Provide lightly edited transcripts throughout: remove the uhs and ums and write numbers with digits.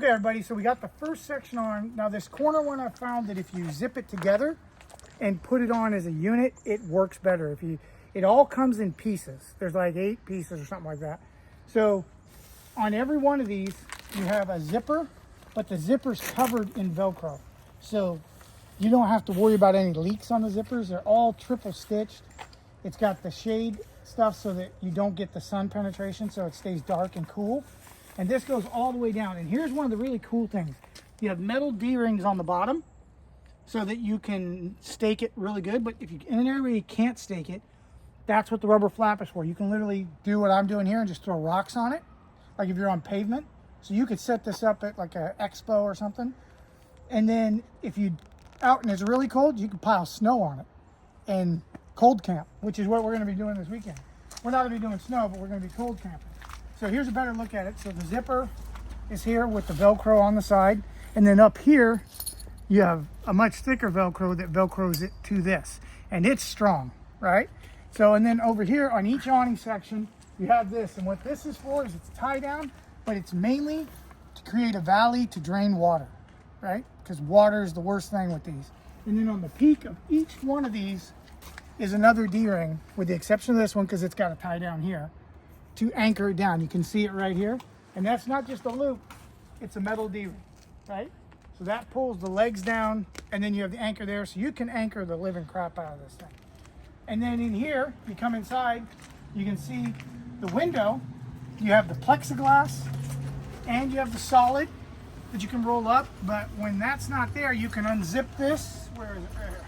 Okay, everybody, so we got the first section on. Now this corner one, I found that if you zip it together and put it on as a unit, it works better. It all comes in pieces. There's like 8 pieces or something like that. So on every one of these, you have a zipper, but the zipper's covered in Velcro. So you don't have to worry about any leaks on the zippers. They're all triple stitched. It's got the shade stuff so that you don't get the sun penetration, so it stays dark and cool. And this goes all the way down. And here's one of the really cool things. You have metal D-rings on the bottom so that you can stake it really good. But if you in an area where you can't stake it, that's what the rubber flap is for. You can literally do what I'm doing here and just throw rocks on it, like if you're on pavement. So you could set this up at like an expo or something. And then if you out and it's really cold, you can pile snow on it and cold camp, which is what we're going to be doing this weekend. We're not going to be doing snow, but we're going to be cold camping. So here's a better look at it. So the zipper is here with the Velcro on the side. And then up here, you have a much thicker Velcro that Velcros it to this. And it's strong, right? So, and then over here on each awning section, you have this. And what this is for is it's tie down, but it's mainly to create a valley to drain water, right? Because water is the worst thing with these. And then on the peak of each one of these is another D-ring, with the exception of this one because it's got a tie down here, to anchor it down. You can see it right here. And that's not just a loop, it's a metal D-ring, right? So that pulls the legs down, and then you have the anchor there, so you can anchor the living crap out of this thing. And then in here, you come inside, you can see the window. You have the plexiglass, and you have the solid that you can roll up. But when that's not there, you can unzip this. Where is it? Right here.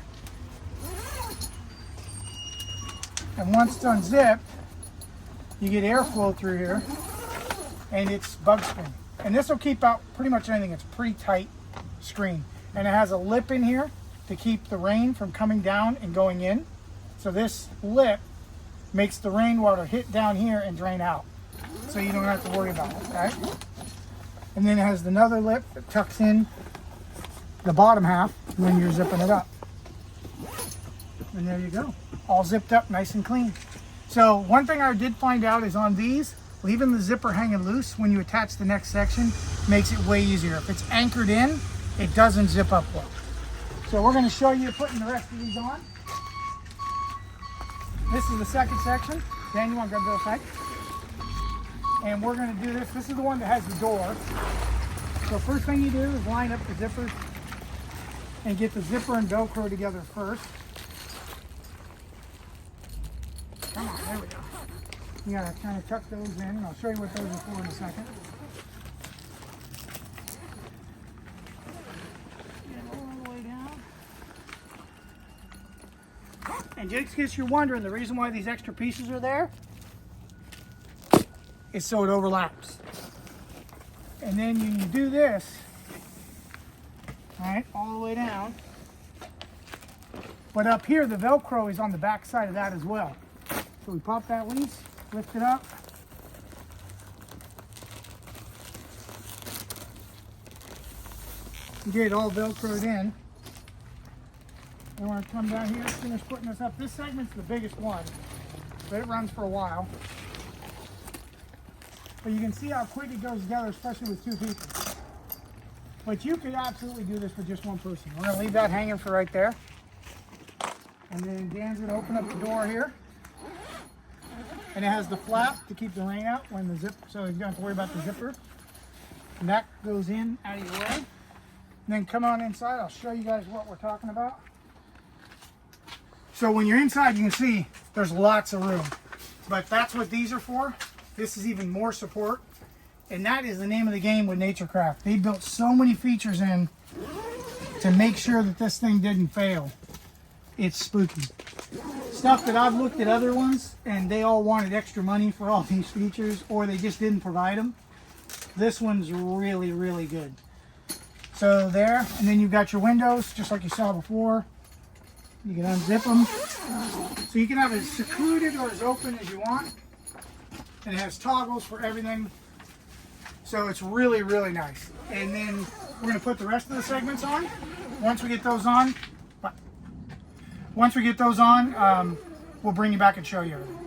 And once it's unzipped, you get airflow through here, and it's bug screen. And this will keep out pretty much anything. It's pretty tight screen. And it has a lip in here to keep the rain from coming down and going in. So this lip makes the rainwater hit down here and drain out. So you don't have to worry about it, right? And then it has another lip that tucks in the bottom half when you're zipping it up. And there you go. All zipped up, nice and clean. So one thing I did find out is on these, leaving the zipper hanging loose when you attach the next section makes it way easier. If it's anchored in, it doesn't zip up well. So we're going to show you putting the rest of these on. This is the second section. Dan, you want to grab the side? And we're going to do this. This is the one that has the door. So first thing you do is line up the zippers and get the zipper and Velcro together first. Come on, there we go. You gotta kind of tuck those in, and I'll show you what those are for in a second. Get all the way down. And just in case you're wondering, the reason why these extra pieces are there is so it overlaps. And then you do this, all right, all the way down. But up here, the Velcro is on the back side of that as well. So we pop that loose, lift it up. You get it all Velcroed in. I want to come down here, finish putting this up. This segment's the biggest one, but it runs for a while. But you can see how quick it goes together, especially with 2 people. But you could absolutely do this with just one person. We're going to leave that hanging for right there. And then Dan's going to open up the door here. And it has the flap to keep the rain out when the zip, so you don't have to worry about the zipper. And that goes in out of your way. And then come on inside, I'll show you guys what we're talking about. So when you're inside, you can see there's lots of room. But that's what these are for. This is even more support. And that is the name of the game with NatureCraft. They built so many features in to make sure that this thing didn't fail. It's spooky. Stuff that I've looked at other ones and they all wanted extra money for all these features, or they just didn't provide them. This one's really, really good. So there, and then you've got your windows, just like you saw before. You can unzip them. So you can have it as secluded or as open as you want. And it has toggles for everything. So it's really, really nice. And then we're going to put the rest of the segments on. Once we get those on, we'll bring you back and show you everything.